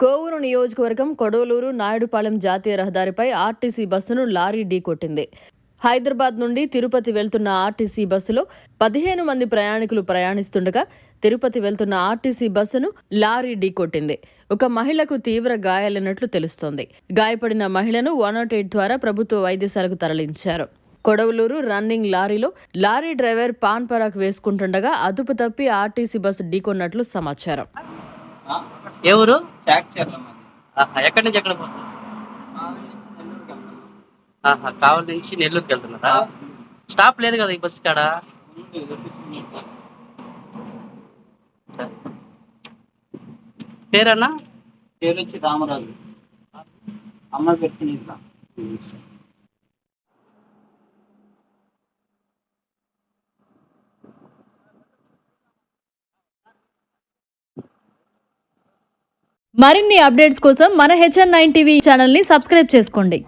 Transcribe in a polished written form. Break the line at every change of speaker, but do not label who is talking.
కోవూరు నియోజకవర్గం కొడవలూరు నాయుడుపాలెం జాతీయ రహదారిపై ఆర్టీసీ బస్సును లారీ ఢీకొట్టింది. హైదరాబాద్ నుండి తిరుపతి వెళ్తున్న ఆర్టీసీ బస్సులో 15 మంది ప్రయాణికులు ప్రయాణిస్తుండగా తిరుపతి వెళ్తున్న ఆర్టీసీ బస్సును లారీ ఢీకొట్టింది. ఒక మహిళకు తీవ్ర గాయాలైనట్లు తెలుస్తోంది. గాయపడిన మహిళను 108 ద్వారా ప్రభుత్వ వైద్యశాలకు తరలించారు. కొడవలూరు రన్నింగ్ లారీలో లారీ డ్రైవర్ పాన్ పరాక్ వేసుకుంటుండగా అదుపు తప్పి ఆర్టీసీ బస్సు ఢీకొన్నట్లు సమాచారం.
ఎవరు
ఎక్కడి నుంచి ఎక్కడ పోతుంది?
కావలి నుంచి నెల్లూరుకి వెళ్తున్నారా? స్టాప్ లేదు కదా ఈ బస్సు కాడ. సరే, పేరన్నా?
పేరు వచ్చి రామరాజు. అమ్మ పెట్టుకుని
మరిన్ని అప్డేట్స్ కోసం మన HN9 టీవీ ఛానల్ని సబ్స్క్రైబ్ చేసుకోండి.